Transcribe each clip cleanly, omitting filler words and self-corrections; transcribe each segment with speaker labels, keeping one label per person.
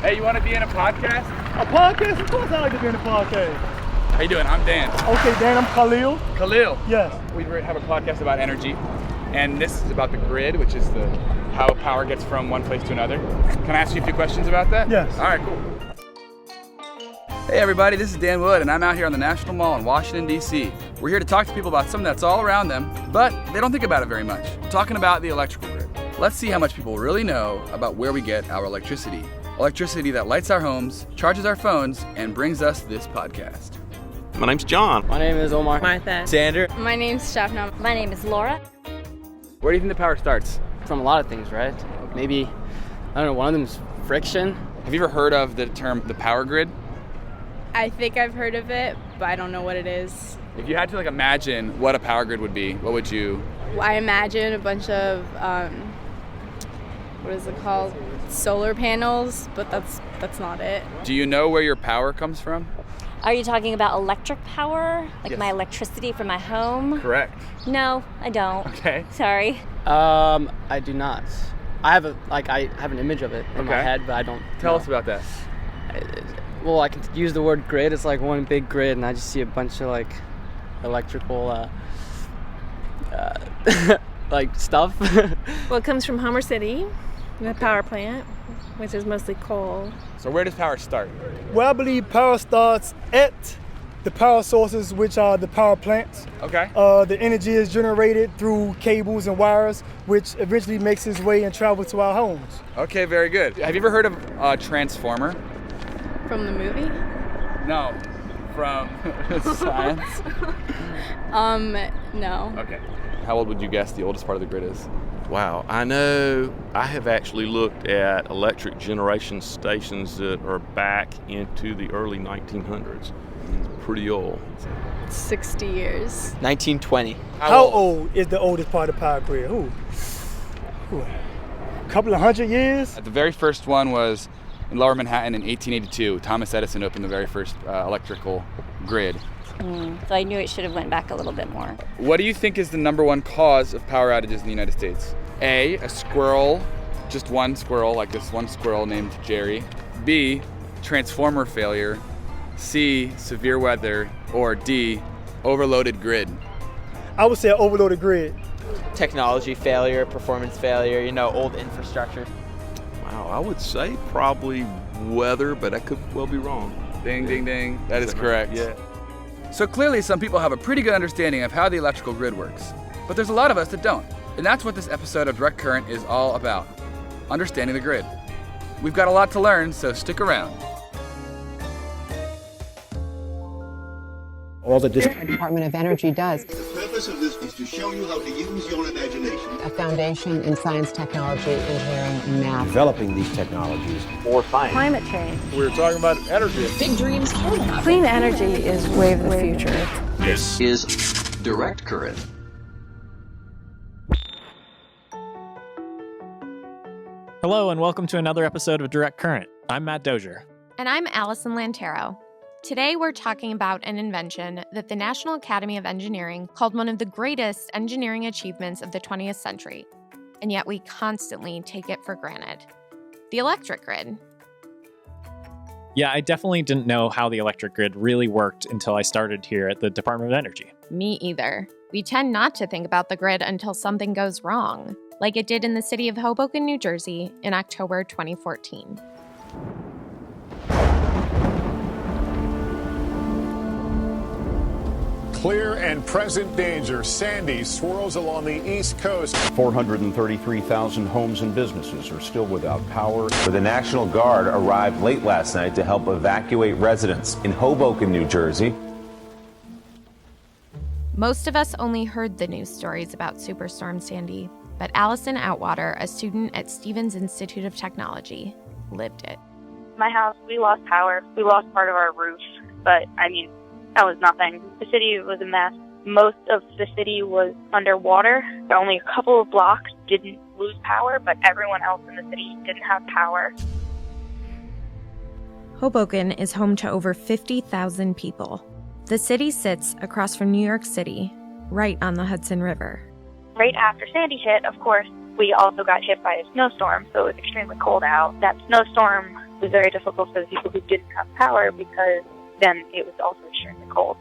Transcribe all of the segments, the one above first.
Speaker 1: Hey, you want to be in a podcast?
Speaker 2: A podcast? Of course I like to be in a podcast.
Speaker 1: How you doing? I'm Dan.
Speaker 2: Okay, Dan, I'm Khalil.
Speaker 1: Khalil.
Speaker 2: Yes.
Speaker 1: We have a podcast about energy, and this is about the grid, which is how power gets from one place to another. Can I ask you a few questions about that?
Speaker 2: Yes.
Speaker 1: All right, cool. Hey everybody, this is Dan Wood, and I'm out here on the National Mall in Washington, D.C. We're here to talk to people about something that's all around them, but they don't think about it very much. We're talking about the electrical grid. Let's see how much people really know about where we get our electricity. Electricity that lights our homes, charges our phones, and brings us this podcast.
Speaker 3: My name's John.
Speaker 4: My name is Omar.
Speaker 5: Martha.
Speaker 4: Sander.
Speaker 5: My name's Shafna.
Speaker 6: My name is Laura.
Speaker 1: Where do you think the power starts?
Speaker 4: From a lot of things, right? Maybe, I don't know, one of them is friction.
Speaker 1: Have you ever heard of the term the power grid?
Speaker 5: I think I've heard of it, but I don't know what it is.
Speaker 1: If you had to imagine what a power grid would be, what would you?
Speaker 5: I imagine a bunch of, what is it called? Solar panels, but that's not it.
Speaker 1: Do you know where your power comes from?
Speaker 6: Are you talking about electric power? Like
Speaker 1: Yes.
Speaker 6: my electricity from my home?
Speaker 1: Correct.
Speaker 6: No, I don't.
Speaker 1: Okay.
Speaker 6: Sorry.
Speaker 4: I do not. I have an image of it in my
Speaker 1: Okay.
Speaker 4: head, but I don't
Speaker 1: Tell
Speaker 4: know.
Speaker 1: us about that.
Speaker 4: Well, I can use the word grid. It's like one big grid, and I just see a bunch of electrical stuff.
Speaker 7: Well, it comes from Homer City, the power plant, which is mostly coal.
Speaker 1: So where does power start?
Speaker 2: Well, I believe power starts at the power sources, which are the power plants.
Speaker 1: Okay.
Speaker 2: The energy is generated through cables and wires, which eventually makes its way and travels to our homes.
Speaker 1: Okay, very good. Have you ever heard of a transformer?
Speaker 5: From the movie?
Speaker 1: No. From science?
Speaker 5: No.
Speaker 1: Okay. How old would you guess the oldest part of the grid is?
Speaker 3: Wow, I know I have actually looked at electric generation stations that are back into the early 1900s. It's pretty old.
Speaker 5: 60 years.
Speaker 4: 1920.
Speaker 2: How old is the oldest part of the power grid? Ooh. A couple of 100 years?
Speaker 1: The very first one was in Lower Manhattan in 1882. Thomas Edison opened the very first electrical grid.
Speaker 6: So I knew it should have went back a little bit more.
Speaker 1: What do you think is the number one cause of power outages in the United States? A squirrel, just one squirrel, like this one squirrel named Jerry. B, transformer failure. C, severe weather. Or D, overloaded grid.
Speaker 2: I would say an overloaded grid.
Speaker 4: Technology failure, performance failure, old infrastructure.
Speaker 3: Wow, I would say probably weather, but I could well be wrong.
Speaker 1: Ding, ding, ding. That is correct.
Speaker 3: Yeah.
Speaker 1: So clearly some people have a pretty good understanding of how the electrical grid works, but there's a lot of us that don't. And that's what this episode of Direct Current is all about, understanding the grid. We've got a lot to learn, so stick around.
Speaker 8: All the Department of Energy does.
Speaker 9: The purpose of this is to show you how to use your imagination.
Speaker 8: A foundation in science, technology, engineering, and math.
Speaker 10: Developing these technologies
Speaker 8: for science. Climate change.
Speaker 10: We're talking about energy.
Speaker 8: Big dreams can happen.
Speaker 7: Clean energy is wave of the future.
Speaker 11: This is Direct Current.
Speaker 12: Hello and welcome to another episode of Direct Current. I'm Matt Dozier.
Speaker 13: And I'm Allison Lantero. Today we're talking about an invention that the National Academy of Engineering called one of the greatest engineering achievements of the 20th century, and yet we constantly take it for granted. The electric grid.
Speaker 12: Yeah, I definitely didn't know how the electric grid really worked until I started here at the Department of Energy.
Speaker 13: Me either. We tend not to think about the grid until something goes wrong, like it did in the city of Hoboken, New Jersey in October 2014.
Speaker 14: Clear and present danger. Sandy swirls along the East Coast.
Speaker 10: 433,000 homes and businesses are still without power.
Speaker 15: The National Guard arrived late last night to help evacuate residents in Hoboken, New Jersey.
Speaker 13: Most of us only heard the news stories about SuperStorm Sandy, but Allison Outwater, a student at Stevens Institute of Technology, lived it.
Speaker 16: My house, we lost power. We lost part of our roof, but that was nothing. The city was a mess. Most of the city was underwater. Only a couple of blocks didn't lose power, but everyone else in the city didn't have power.
Speaker 13: Hoboken is home to over 50,000 people. The city sits across from New York City, right on the Hudson River.
Speaker 16: Right after Sandy hit, of course, we also got hit by a snowstorm, so it was extremely cold out. That snowstorm It was very difficult for the people who didn't have power because then it was also extremely cold.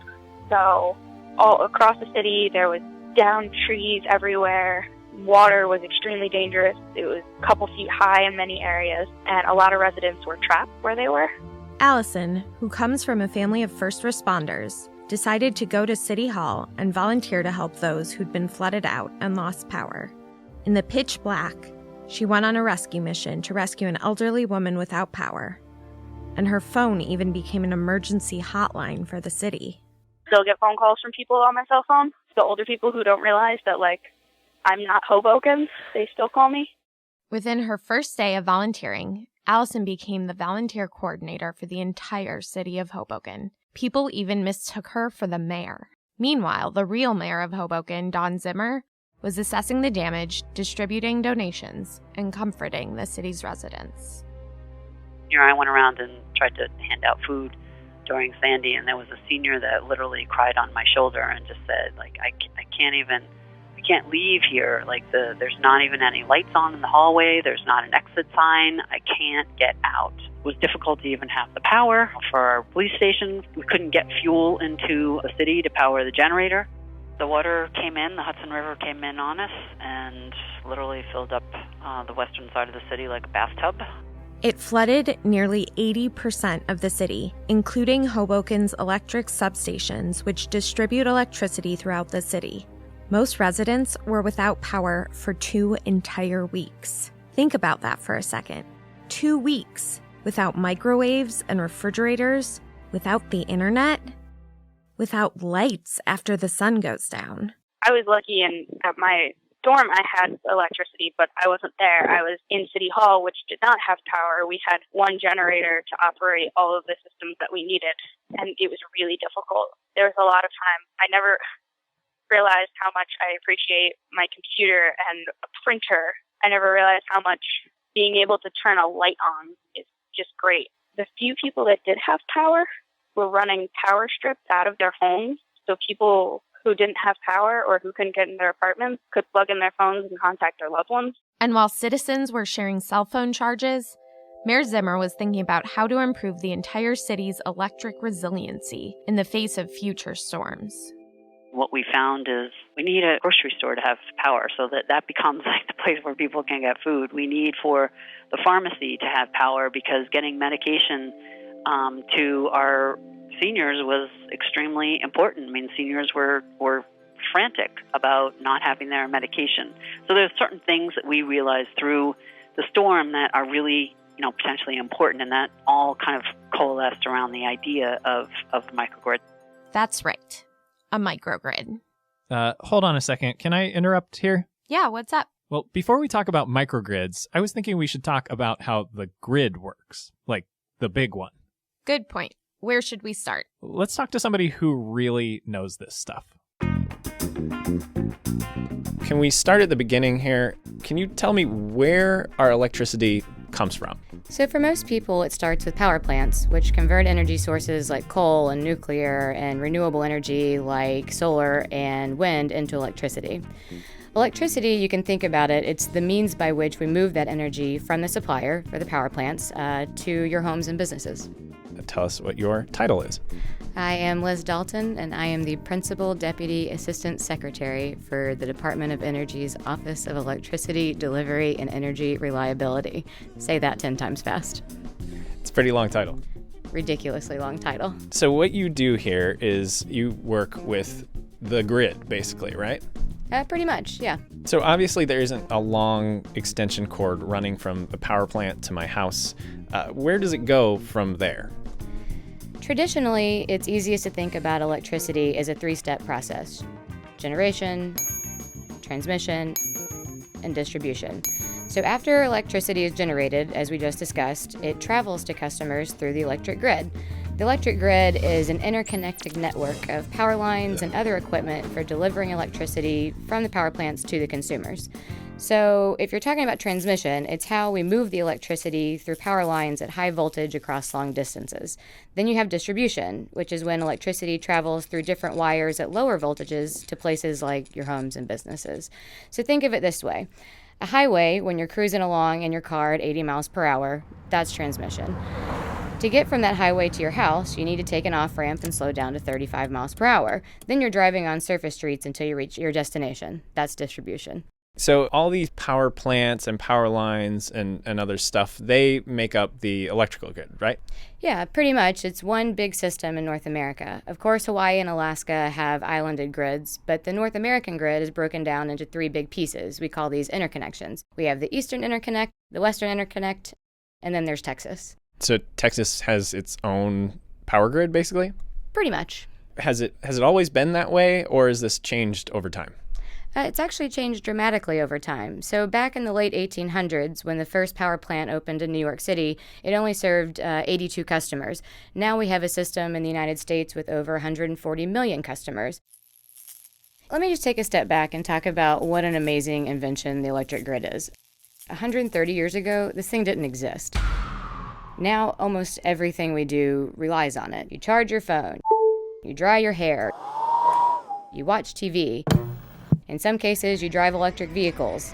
Speaker 16: So all across the city, there was downed trees everywhere. Water was extremely dangerous. It was a couple feet high in many areas, and a lot of residents were trapped where they were.
Speaker 13: Allison, who comes from a family of first responders, decided to go to City Hall and volunteer to help those who'd been flooded out and lost power. In the pitch black, she went on a rescue mission to rescue an elderly woman without power. And her phone even became an emergency hotline for the city.
Speaker 16: Still get phone calls from people on my cell phone. The older people who don't realize that, I'm not Hoboken, they still call me.
Speaker 13: Within her first day of volunteering, Allison became the volunteer coordinator for the entire city of Hoboken. People even mistook her for the mayor. Meanwhile, the real mayor of Hoboken, Don Zimmer, was assessing the damage, distributing donations, and comforting the city's residents.
Speaker 17: I went around and tried to hand out food during Sandy, and there was a senior that literally cried on my shoulder and just said, I can't leave here. There's not even any lights on in the hallway. There's not an exit sign. I can't get out. It was difficult to even have the power for our police station. We couldn't get fuel into the city to power the generator. The water came in, the Hudson River came in on us and literally filled up the western side of the city like a bathtub.
Speaker 13: It flooded nearly 80% of the city, including Hoboken's electric substations, which distribute electricity throughout the city. Most residents were without power for 2 entire weeks. Think about that for a second. 2 weeks without microwaves and refrigerators, without the internet, without lights after the sun goes down.
Speaker 16: I was lucky, and at my dorm I had electricity, but I wasn't there. I was in City Hall, which did not have power. We had one generator to operate all of the systems that we needed, and it was really difficult. There was a lot of time. I never realized how much I appreciate my computer and a printer. I never realized how much being able to turn a light on is just great. The few people that did have power were running power strips out of their homes, so people who didn't have power or who couldn't get in their apartments could plug in their phones and contact their loved ones.
Speaker 13: And while citizens were sharing cell phone charges, Mayor Zimmer was thinking about how to improve the entire city's electric resiliency in the face of future storms.
Speaker 17: What we found is we need a grocery store to have power so that becomes the place where people can get food. We need for the pharmacy to have power because getting medication to our seniors was extremely important. Seniors were frantic about not having their medication. So there's certain things that we realized through the storm that are really, potentially important, and that all kind of coalesced around the idea of microgrid.
Speaker 13: That's right, a microgrid.
Speaker 12: Hold on a second. Can I interrupt here?
Speaker 13: Yeah, what's up?
Speaker 12: Well, before we talk about microgrids, I was thinking we should talk about how the grid works, like the big one.
Speaker 13: Good point. Where should we start?
Speaker 12: Let's talk to somebody who really knows this stuff. Can we start at the beginning here? Can you tell me where our electricity comes from?
Speaker 18: So for most people, it starts with power plants, which convert energy sources like coal and nuclear and renewable energy like solar and wind into electricity. Electricity, you can think about it, it's the means by which we move that energy from the supplier, for the power plants, to your homes and businesses.
Speaker 12: Tell us what your title is.
Speaker 18: I am Liz Dalton, and I am the Principal Deputy Assistant Secretary for the Department of Energy's Office of Electricity Delivery and Energy Reliability. Say that 10 times fast.
Speaker 12: It's a pretty long title.
Speaker 18: Ridiculously long title.
Speaker 12: So what you do here is you work with the grid, basically, right?
Speaker 18: Pretty much, yeah.
Speaker 12: So obviously there isn't a long extension cord running from the power plant to my house. Where does it go from there?
Speaker 18: Traditionally, it's easiest to think about electricity as a 3-step process: generation, transmission, and distribution. So after electricity is generated, as we just discussed, it travels to customers through the electric grid. The electric grid is an interconnected network of power lines and other equipment for delivering electricity from the power plants to the consumers. So if you're talking about transmission, it's how we move the electricity through power lines at high voltage across long distances. Then you have distribution, which is when electricity travels through different wires at lower voltages to places like your homes and businesses. So think of it this way. A highway, when you're cruising along in your car at 80 miles per hour, that's transmission. To get from that highway to your house, you need to take an off-ramp and slow down to 35 miles per hour. Then you're driving on surface streets until you reach your destination. That's distribution.
Speaker 12: So all these power plants and power lines and other stuff, they make up the electrical grid, right?
Speaker 18: Yeah, pretty much. It's one big system in North America. Of course, Hawaii and Alaska have islanded grids, but the North American grid is broken down into 3 big pieces. We call these interconnections. We have the Eastern Interconnect, the Western Interconnect, and then there's Texas.
Speaker 12: So Texas has its own power grid, basically?
Speaker 18: Pretty much.
Speaker 12: Has it always been that way, or has this changed over time?
Speaker 18: It's actually changed dramatically over time. So back in the late 1800s, when the first power plant opened in New York City, it only served 82 customers. Now we have a system in the United States with over 140 million customers. Let me just take a step back and talk about what an amazing invention the electric grid is. 130 years ago, this thing didn't exist. Now, almost everything we do relies on it. You charge your phone, you dry your hair, you watch TV. In some cases, you drive electric vehicles,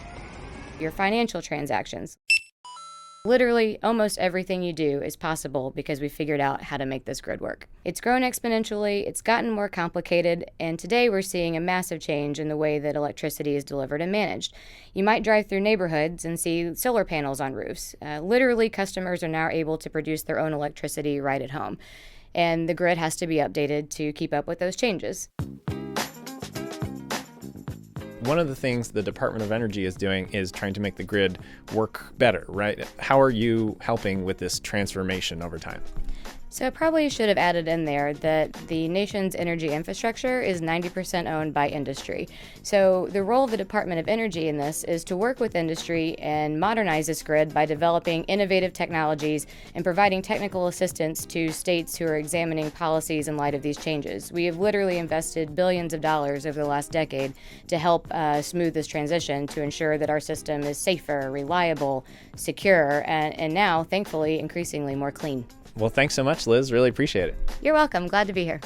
Speaker 18: your financial transactions. Literally, almost everything you do is possible because we figured out how to make this grid work. It's grown exponentially, it's gotten more complicated, and today we're seeing a massive change in the way that electricity is delivered and managed. You might drive through neighborhoods and see solar panels on roofs. Literally, customers are now able to produce their own electricity right at home, and the grid has to be updated to keep up with those changes.
Speaker 12: One of the things the Department of Energy is doing is trying to make the grid work better, right? How are you helping with this transformation over time?
Speaker 18: So I probably should have added in there that the nation's energy infrastructure is 90% owned by industry. So the role of the Department of Energy in this is to work with industry and modernize this grid by developing innovative technologies and providing technical assistance to states who are examining policies in light of these changes. We have literally invested billions of dollars over the last decade to help smooth this transition to ensure that our system is safer, reliable, secure, and now, thankfully, increasingly more clean.
Speaker 12: Well, thanks so much, Liz. Really appreciate it.
Speaker 18: You're welcome. Glad to be here.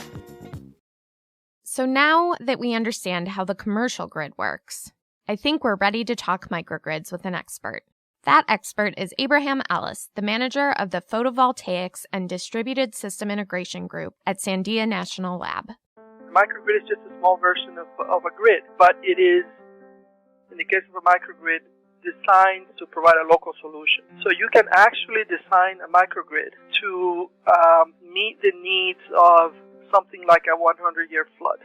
Speaker 13: So now that we understand how the commercial grid works, I think we're ready to talk microgrids with an expert. That expert is Abraham Ellis, the manager of the Photovoltaics and Distributed System Integration Group at Sandia National Lab.
Speaker 19: Microgrid is just a small version of a grid, but it is, in the case of a microgrid, designed to provide a local solution. So you can actually design a microgrid to meet the needs of something like a 100-year flood,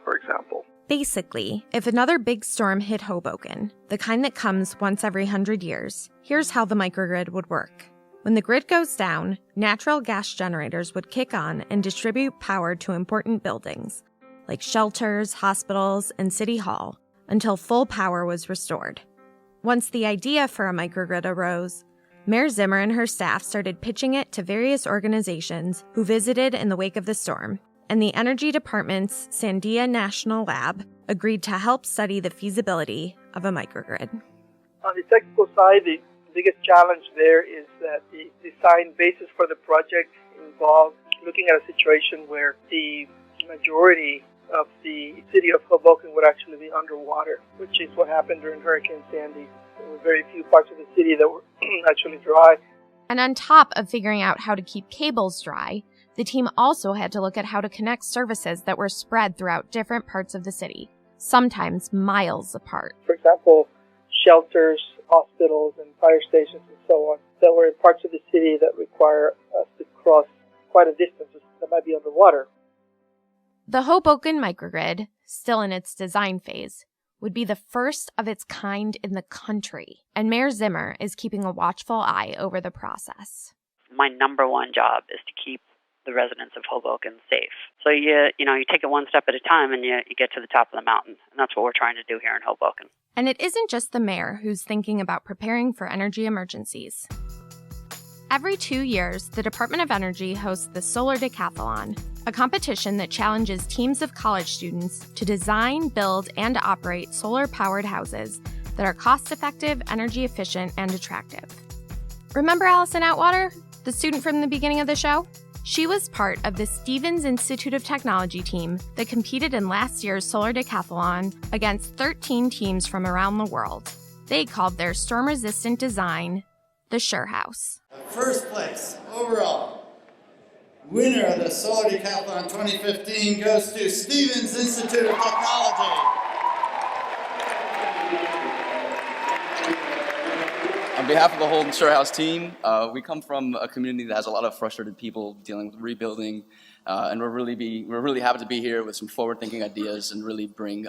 Speaker 19: for example.
Speaker 13: Basically, if another big storm hit Hoboken, the kind that comes once every 100 years, here's how the microgrid would work. When the grid goes down, natural gas generators would kick on and distribute power to important buildings, like shelters, hospitals, and City Hall, until full power was restored. Once the idea for a microgrid arose, Mayor Zimmer and her staff started pitching it to various organizations who visited in the wake of the storm, and the Energy Department's Sandia National Lab agreed to help study the feasibility of a microgrid.
Speaker 19: On the technical side, the biggest challenge there is that the design basis for the project involves looking at a situation where the majority of the city of Hoboken would actually be underwater, which is what happened during Hurricane Sandy. There were very few parts of the city that were actually dry.
Speaker 13: And on top of figuring out how to keep cables dry, the team also had to look at how to connect services that were spread throughout different parts of the city, sometimes miles apart.
Speaker 19: For example, shelters, hospitals, and fire stations and so on that were in parts of the city that require us to cross quite a distance that might be underwater.
Speaker 13: The Hoboken microgrid, still in its design phase, would be the first of its kind in the country, and Mayor Zimmer is keeping a watchful eye over the process.
Speaker 17: My number one job is to keep the residents of Hoboken safe. So you take it one step at a time and you get to the top of the mountain, and that's what we're trying to do here in Hoboken.
Speaker 13: And it isn't just the mayor who's thinking about preparing for energy emergencies. Every 2 years, the Department of Energy hosts the Solar Decathlon, a competition that challenges teams of college students to design, build, and operate solar-powered houses that are cost-effective, energy-efficient, and attractive. Remember Allison Atwater, the student from the beginning of the show? She was part of the Stevens Institute of Technology team that competed in last year's Solar Decathlon against 13 teams from around the world. They called their storm-resistant design the Sure House.
Speaker 20: First place overall winner of the Solar Decathlon 2015 goes to Stevens Institute of Technology.
Speaker 21: On behalf of the whole Sure House team, we come from a community that has a lot of frustrated people dealing with rebuilding, and we're really happy to be here with some forward-thinking ideas and really bring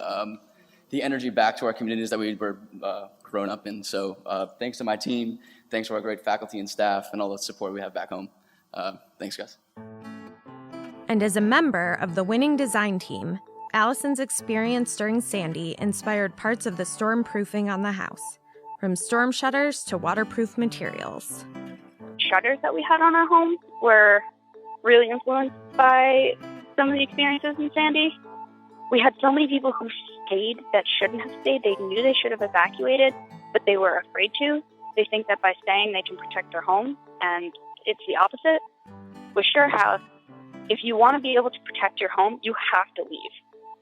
Speaker 21: the energy back to our communities that we were grown up in. So thanks to my team, thanks to our great faculty and staff, and all the support we have back home. Thanks, guys.
Speaker 13: And as a member of the winning design team, Allison's experience during Sandy inspired parts of the storm-proofing on the house, from storm shutters to waterproof materials.
Speaker 16: Shutters that we had on our home were really influenced by some of the experiences in Sandy. We had so many people who stayed that shouldn't have stayed. They knew they should have evacuated, but they were afraid to. They think that by staying they can protect their home, and it's the opposite. With Sure House, if you want to be able to protect your home, you have to leave.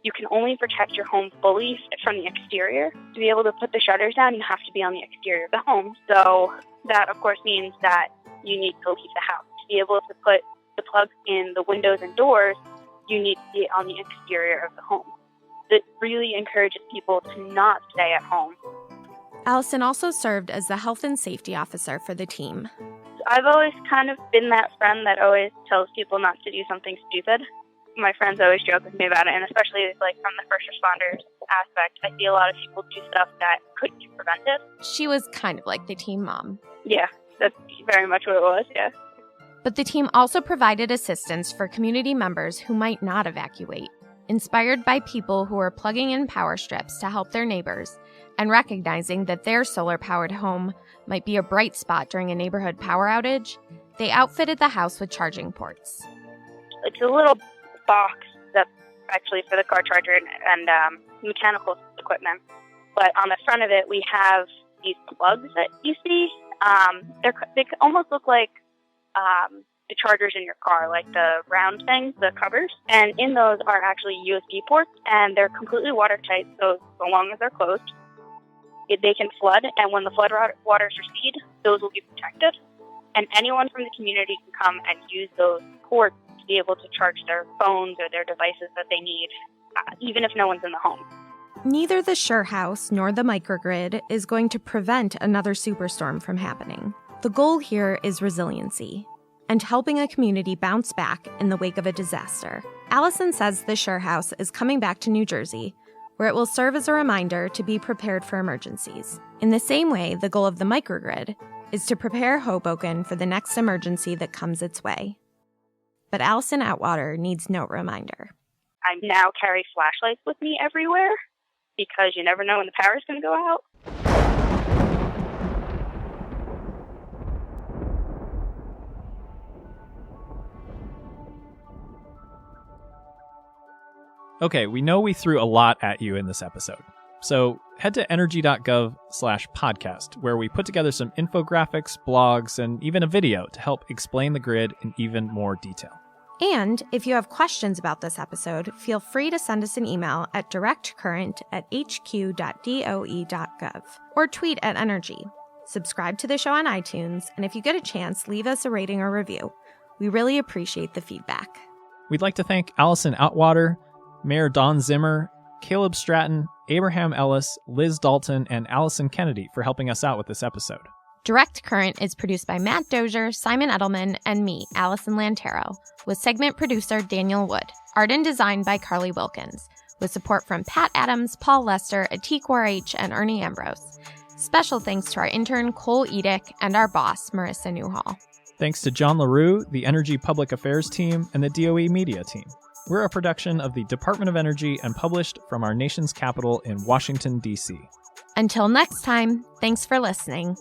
Speaker 16: You can only protect your home fully from the exterior. To be able to put the shutters down, you have to be on the exterior of the home. So that, of course, means that you need to leave the house. To be able to put the plugs in the windows and doors, you need to be on the exterior of the home. That really encourages people to not stay at home.
Speaker 13: Allison also served as the health and safety officer for the team.
Speaker 16: I've always kind of been that friend that always tells people not to do something stupid. My friends always joke with me about it, and especially like from the first responders aspect, I see a lot of people do stuff that could be prevented.
Speaker 13: She was kind of like the team mom.
Speaker 16: Yeah, that's very much what it was, yeah.
Speaker 13: But the team also provided assistance for community members who might not evacuate, inspired by people who were plugging in power strips to help their neighbors and recognizing that their solar-powered home might be a bright spot during a neighborhood power outage. They outfitted the house with charging ports.
Speaker 16: It's a little box that's actually for the car charger and mechanical equipment. But on the front of it, we have these plugs that you see. They almost look like the chargers in your car, like the round things, the covers. And in those are actually USB ports, and they're completely watertight, so long as they're closed, they can flood. And when the flood waters recede, those will be protected. And anyone from the community can come and use those ports to be able to charge their phones or their devices that they need, even if no one's in the home.
Speaker 13: Neither the Sure House nor the microgrid is going to prevent another superstorm from happening. The goal here is resiliency and helping a community bounce back in the wake of a disaster. Allison says the Sure House is coming back to New Jersey, where it will serve as a reminder to be prepared for emergencies. In the same way, the goal of the microgrid is to prepare Hoboken for the next emergency that comes its way. But Allison Atwater needs no reminder.
Speaker 16: I now carry flashlights with me everywhere because you never know when the power's going to go out.
Speaker 12: Okay, we know we threw a lot at you in this episode. So head to Energy.gov/podcast, where we put together some infographics, blogs, and even a video to help explain the grid in even more detail.
Speaker 13: And if you have questions about this episode, feel free to send us an email at directcurrent@hq.doe.gov or tweet at Energy. Subscribe to the show on iTunes, and if you get a chance, leave us a rating or review. We really appreciate the feedback.
Speaker 12: We'd like to thank Allison Atwater, Mayor Don Zimmer, Caleb Stratton, Abraham Ellis, Liz Dalton, and Allison Kennedy for helping us out with this episode.
Speaker 13: Direct Current is produced by Matt Dozier, Simon Edelman, and me, Allison Lantero, with segment producer Daniel Wood. Art and design by Carly Wilkins, with support from Pat Adams, Paul Lester, Atiquar H., and Ernie Ambrose. Special thanks to our intern, Cole Edick, and our boss, Marissa Newhall.
Speaker 12: Thanks to John LaRue, the Energy Public Affairs team, and the DOE Media team. We're a production of the Department of Energy and published from our nation's capital in Washington, D.C.
Speaker 13: Until next time, thanks for listening.